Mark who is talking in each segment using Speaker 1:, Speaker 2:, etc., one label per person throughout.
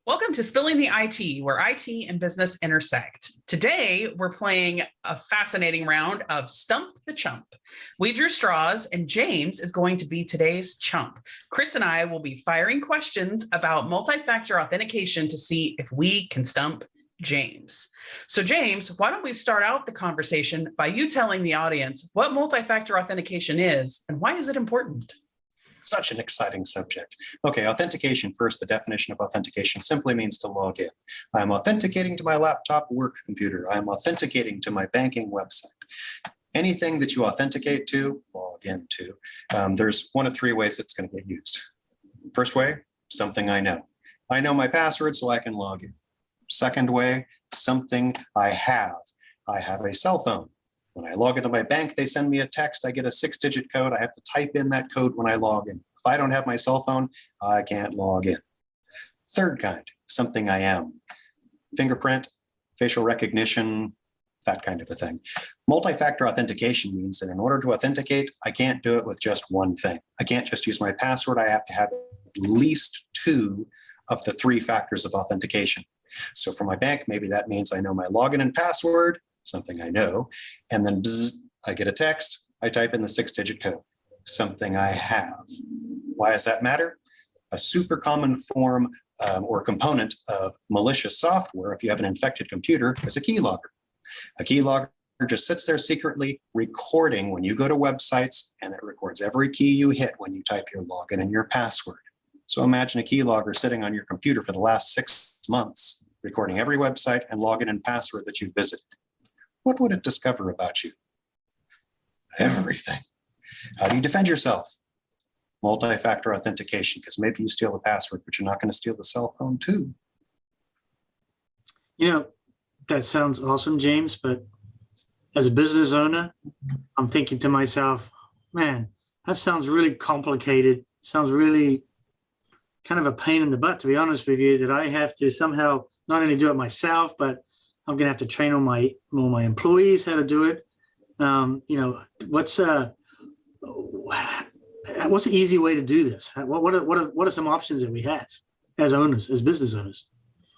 Speaker 1: Welcome to Spilling the IT, where IT and business intersect. Today, we're playing a fascinating round of Stump the Chump. We drew straws, and James is going to be today's chump. Chris and I will be firing questions about multi-factor authentication to see if we can stump James. So James, why don't we start out the conversation by you telling the audience what multi-factor authentication is and why is it important?
Speaker 2: Such an exciting subject. Okay, authentication first. The definition of authentication simply means to log in. I'm authenticating to my laptop work computer. I'm authenticating to my banking website. Anything that you authenticate to, log into, there's one of three ways it's going to get used. First way, something I know. I know my password so I can log in. Second way, something I have. I have a cell phone. When I log into my bank, they send me a text. I get a 6-digit code. I have to type in that code when I log in. If I don't have my cell phone, I can't log in. Third kind, something I am. Fingerprint, facial recognition, that kind of a thing. Multi-factor authentication means that in order to authenticate, I can't do it with just one thing. I can't just use my password. I have to have at least two of the three factors of authentication. So for my bank, maybe that means I know my login and password, something I know, and then bzz, I get a text, I type in the 6-digit code, something I have. Why does that matter? A super common form or component of malicious software, if you have an infected computer, is a keylogger. A keylogger just sits there secretly recording when you go to websites, and it records every key you hit when you type your login and your password. So imagine a keylogger sitting on your computer for the last 6 months, recording every website and login and password that you visited. What would it discover about you? Everything. How do you defend yourself? Multi-factor authentication, because maybe you steal the password, but you're not going to steal the cell phone too.
Speaker 3: You know, that sounds awesome, James, but as a business owner, I'm thinking to myself, man, that sounds really complicated. Sounds really kind of a pain in the butt, to be honest with you, that I have to somehow not only do it myself, but I'm going to have to train all my employees how to do it. What's an easy way to do this? What are some options that we have as owners, as business owners?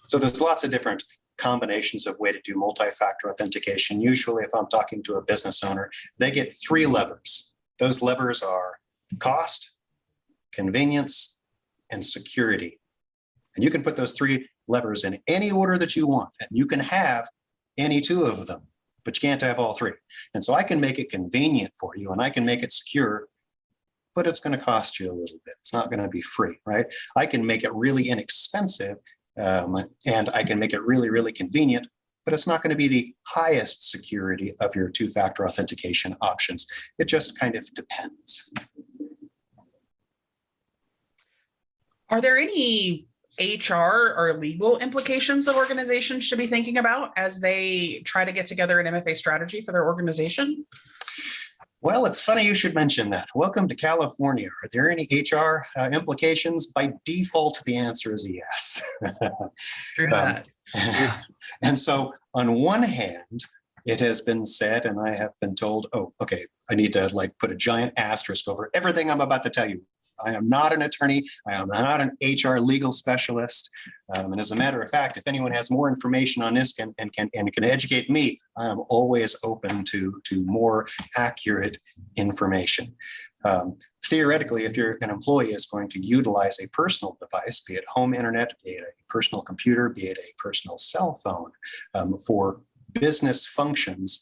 Speaker 2: So there's lots of different combinations of way to do multi-factor authentication. Usually, if I'm talking to a business owner, they get 3 levers. Those levers are cost, convenience, and security. And you can put those 3 levers in any order that you want, and you can have any 2 of them, but you can't have all 3. And so I can make it convenient for you, and I can make it secure, but it's going to cost you a little bit. It's not going to be free, right? I can make it really inexpensive, and I can make it really, really convenient, but it's not going to be the highest security of your 2-factor authentication options. It just kind of depends.
Speaker 1: Are there any HR or legal implications that organizations should be thinking about as they try to get together an MFA strategy for their organization?
Speaker 2: Well, it's funny you should mention that. Welcome to California. Are there any HR implications? By default, the answer is yes.
Speaker 1: True that.
Speaker 2: And so on one hand, it has been said, and I have been told, oh, okay, I need to put a giant asterisk over everything I'm about to tell you. I am not an attorney. I am not an HR legal specialist. And as a matter of fact, if anyone has more information on this and can educate me, I am always open to more accurate information. Theoretically, if your an employee is going to utilize a personal device, be it home internet, be it a personal computer, be it a personal cell phone, for business functions,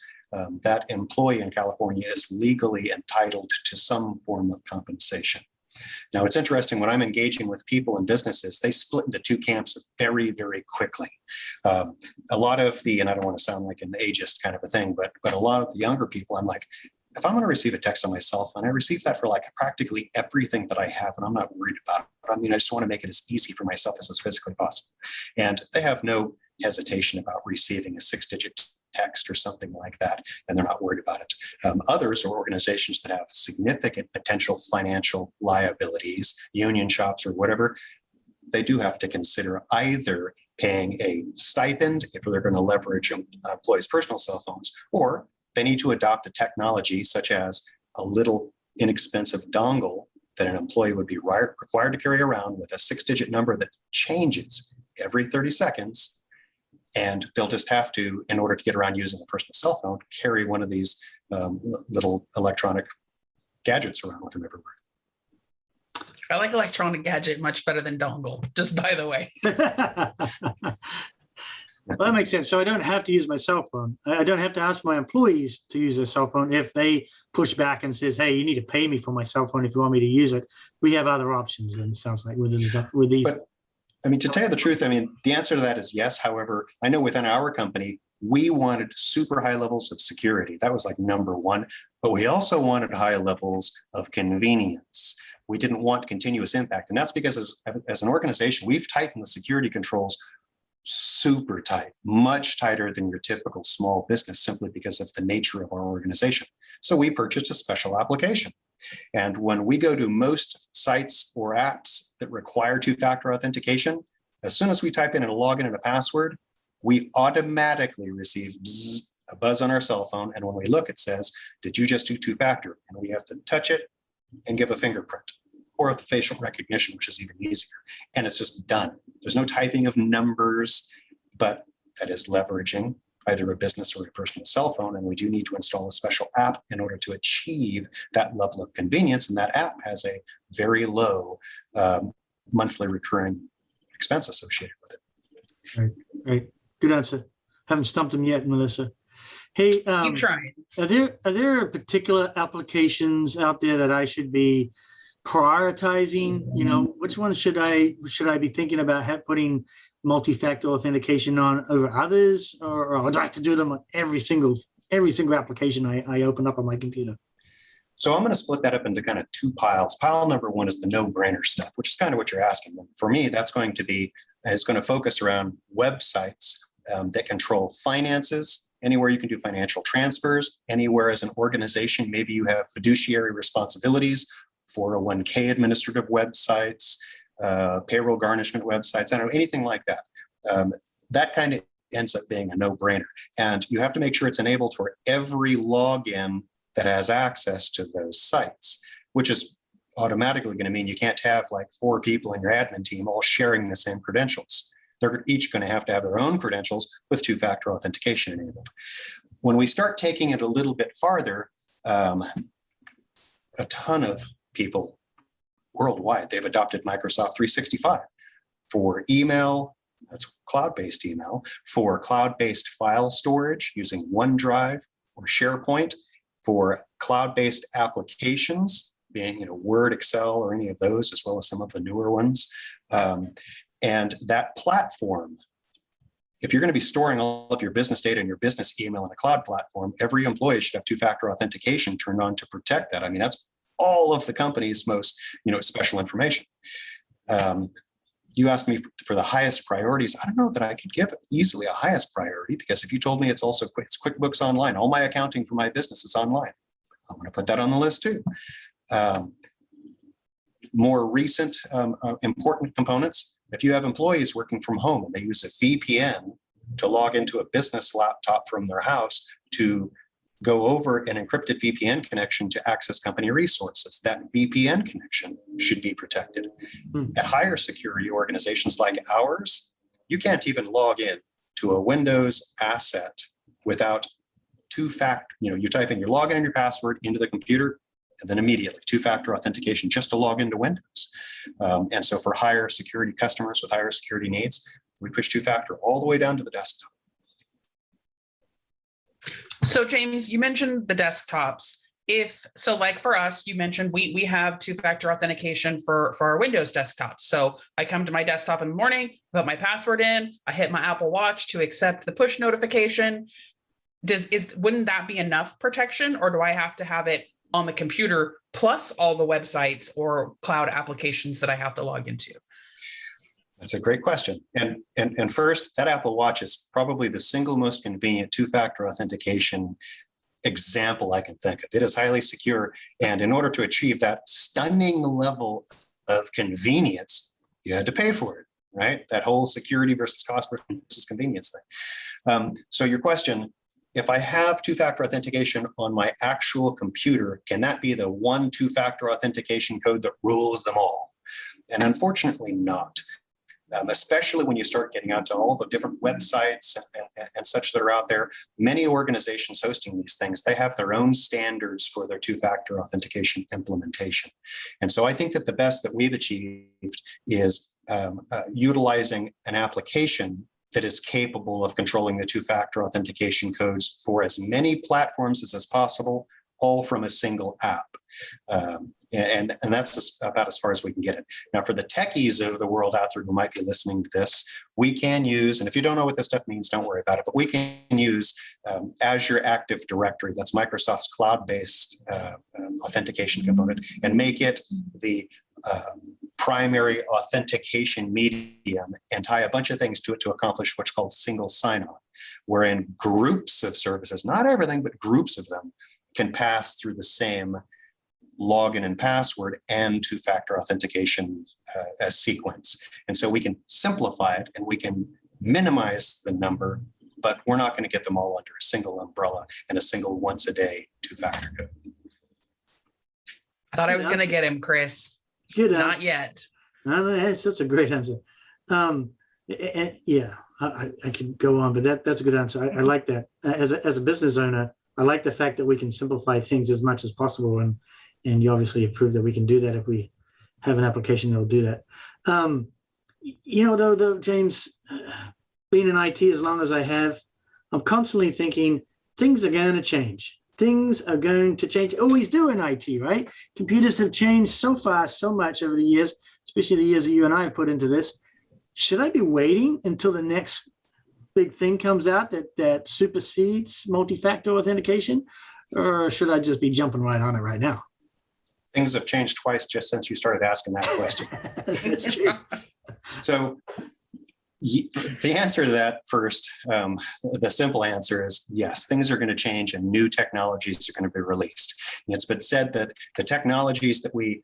Speaker 2: that employee in California is legally entitled to some form of compensation. Now, it's interesting, when I'm engaging with people and businesses, they split into 2 camps very, very quickly. A lot of the, and I don't want to sound like an ageist kind of a thing, but a lot of the younger people, I'm like, if I'm going to receive a text on my cell phone, I receive that for practically everything that I have, and I'm not worried about it. I mean, I just want to make it as easy for myself as is physically possible. And they have no hesitation about receiving a 6-digit text or something like that, and they're not worried about it. Others are organizations that have significant potential financial liabilities, union shops or whatever. They do have to consider either paying a stipend if they're going to leverage employees' personal cell phones, or they need to adopt a technology such as a little inexpensive dongle that an employee would be required to carry around with a 6-digit number that changes every 30 seconds. And they'll just have to, in order to get around using a personal cell phone, carry one of these little electronic gadgets around with them everywhere.
Speaker 1: I like electronic gadget much better than dongle, just by the way.
Speaker 3: Well, that makes sense. So I don't have to use my cell phone. I don't have to ask my employees to use their cell phone if they push back and says, hey, you need to pay me for my cell phone if you want me to use it. We have other options, and it sounds like with these.
Speaker 2: But, I mean, to tell you the truth, I mean, the answer to that is yes. However, I know within our company, we wanted super high levels of security. That was like number one. But we also wanted high levels of convenience. We didn't want continuous impact. And that's because as an organization, we've tightened the security controls super tight, much tighter than your typical small business, simply because of the nature of our organization. So we purchased a special application. And when we go to most sites or apps that require two-factor authentication, as soon as we type in a login and a password, we automatically receive a buzz on our cell phone. And when we look, it says, did you just do two-factor? And we have to touch it and give a fingerprint, or with facial recognition, which is even easier. And it's just done. There's no typing of numbers, but that is leveraging either a business or a personal cell phone. And we do need to install a special app in order to achieve that level of convenience. And that app has a very low monthly recurring expense associated with it.
Speaker 3: Right. Good answer. Haven't stumped them yet, Melissa. Hey,
Speaker 1: Keep trying.
Speaker 3: are there particular applications out there that I should be prioritizing? You know, which ones should I be thinking about putting multi-factor authentication on over others, or I'd like to do them on every single application I open up on my computer?
Speaker 2: So I'm going to split that up into kind of two piles. Pile number one is the no-brainer stuff, which is kind of what you're asking. For me, that's going to focus around websites that control finances. Anywhere you can do financial transfers, anywhere as an organization, maybe you have fiduciary responsibilities, 401k administrative websites, payroll garnishment websites, I don't know, anything like that. That kind of ends up being a no-brainer. And you have to make sure it's enabled for every login that has access to those sites, which is automatically going to mean you can't have like 4 people in your admin team all sharing the same credentials. They're each going to have their own credentials with two-factor authentication enabled. When we start taking it a little bit farther, a ton of people worldwide, they've adopted Microsoft 365 for email. That's cloud-based email, for cloud-based file storage using OneDrive or SharePoint, for cloud-based applications, being Word, Excel, or any of those, as well as some of the newer ones. And that platform, if you're going to be storing all of your business data and your business email in a cloud platform, every employee should have two-factor authentication turned on to protect that. I mean, that's all of the company's most, special information. You asked me for the highest priorities. I don't know that I could give easily a highest priority, because if you told me it's QuickBooks Online, all my accounting for my business is online, I'm going to put that on the list too. More recent important components, if you have employees working from home and they use a VPN to log into a business laptop from their house to go over an encrypted VPN connection to access company resources, that VPN connection should be protected. At higher security organizations like ours, you can't even log in to a Windows asset without two-factor. You type in your login and your password into the computer, and then immediately two-factor authentication just to log into Windows. And so for higher security customers with higher security needs, we push two-factor all the way down to the desktop.
Speaker 1: So James, you mentioned the desktops. Like for us, you mentioned we have two-factor authentication for our Windows desktops. So I come to my desktop in the morning, put my password in, I hit my Apple Watch to accept the push notification. Wouldn't that be enough protection, or do I have to have it on the computer plus all the websites or cloud applications that I have to log into?
Speaker 2: That's a great question. And first, that Apple Watch is probably the single most convenient two-factor authentication example I can think of. It is highly secure. And in order to achieve that stunning level of convenience, you had to pay for it, right? That whole security versus cost versus convenience thing. So your question, if I have two-factor authentication on my actual computer, can that be the one two-factor authentication code that rules them all? And unfortunately not. especially when you start getting out to all the different websites and such that are out there. Many organizations hosting these things, they have their own standards for their two-factor authentication implementation. And so I think that the best that we've achieved is utilizing an application that is capable of controlling the two-factor authentication codes for as many platforms as possible, all from a single app. And that's about as far as we can get it. Now, for the techies of the world out there who might be listening to this, we can use, and if you don't know what this stuff means, don't worry about it, but we can use Azure Active Directory, that's Microsoft's cloud-based authentication component, and make it the primary authentication medium and tie a bunch of things to it to accomplish what's called single sign-on, wherein groups of services, not everything, but groups of them, can pass through the same login and password and two-factor authentication sequence. And so we can simplify it and we can minimize the number, but we're not going to get them all under a single umbrella and a single once-a-day two-factor code.
Speaker 1: I thought I was going to get him, Chris.
Speaker 3: Good
Speaker 1: Not
Speaker 3: answer.
Speaker 1: yet.
Speaker 3: No, that's a great answer. Yeah, I could go on, but that's a good answer. I like that. As a business owner, I like the fact that we can simplify things as much as possible, and you obviously approved that we can do that if we have an application that will do that. Though, James, being in IT as long as I have, I'm constantly thinking things are going to change. Things are going to change. Always do in IT, right? Computers have changed so fast, so much over the years, especially the years that you and I have put into this. Should I be waiting until the next big thing comes out that supersedes multi-factor authentication, or should I just be jumping right on it right now?
Speaker 2: Things have changed twice just since you started asking that question.
Speaker 3: That's true.
Speaker 2: So the answer to that first, the simple answer is yes, things are going to change and new technologies are going to be released. And it's been said that the technologies that we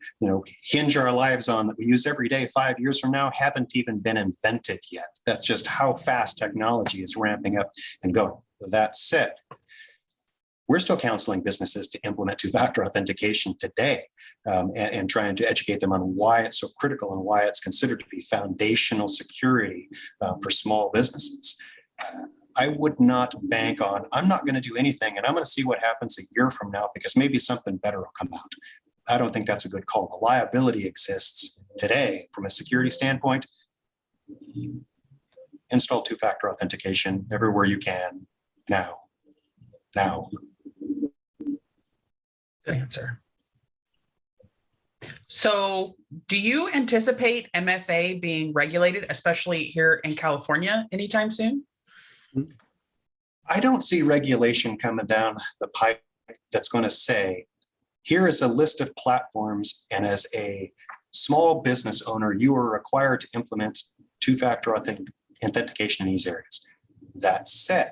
Speaker 2: hinge our lives on, that we use every day 5 years from now, haven't even been invented yet. That's just how fast technology is ramping up and going. That said, we're still counseling businesses to implement two-factor authentication today, and trying to educate them on why it's so critical and why it's considered to be foundational security for small businesses. I would not bank on, I'm not going to do anything and I'm going to see what happens a year from now because maybe something better will come out. I don't think that's a good call. The liability exists today from a security standpoint. Install two-factor authentication everywhere you can now.
Speaker 1: Good answer. So do you anticipate MFA being regulated, especially here in California, anytime soon?
Speaker 2: I don't see regulation coming down the pipe that's going to say, here is a list of platforms, and as a small business owner, you are required to implement two-factor authentication in these areas. That said,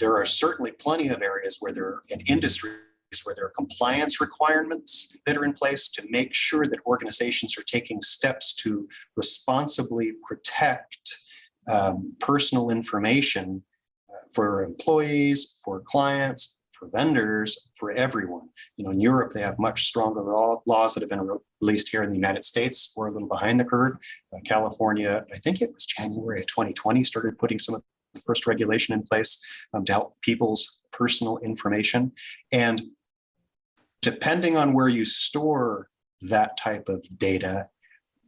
Speaker 2: there are certainly plenty of areas where there are in industries where there are compliance requirements that are in place to make sure that organizations are taking steps to responsibly protect personal information for employees, for clients, for vendors, for everyone. In Europe, they have much stronger laws that have been released. Here in the United States, we're a little behind the curve. California, I think it was January of 2020, started putting some of the first regulation in place to help people's personal information. And depending on where you store that type of data,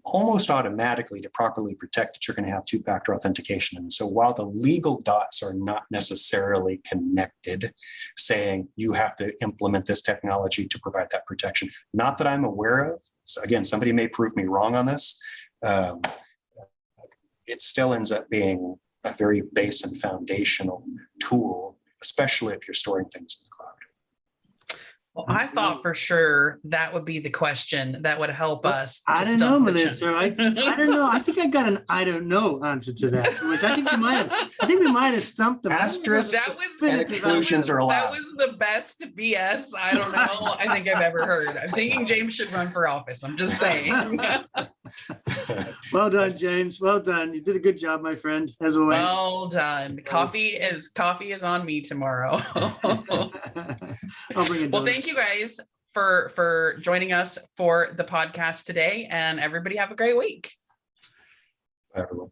Speaker 2: almost automatically, to properly protect it, you're going to have two-factor authentication. And so while the legal dots are not necessarily connected, saying you have to implement this technology to provide that protection, not that I'm aware of. So again, somebody may prove me wrong on this. It still ends up being a very base and foundational tool, especially if you're storing things in the cloud.
Speaker 1: Well, I thought for sure that would be the question that would help us.
Speaker 3: I don't know, Melissa. I don't know. I think I got an I don't know answer to that, which I think we might have. I think we might have stumped them.
Speaker 2: Asterisks and exclusions are allowed.
Speaker 1: That was the best BS I don't know I think I've ever heard. I'm thinking James should run for office. I'm just saying.
Speaker 3: Well done, James. Well done. You did a good job, my friend, as always.
Speaker 1: Well done. Coffee is on me tomorrow.
Speaker 3: I'll bring it down.
Speaker 1: Well, thank you guys for joining us for the podcast today, and everybody have a great week.
Speaker 2: Bye, everyone.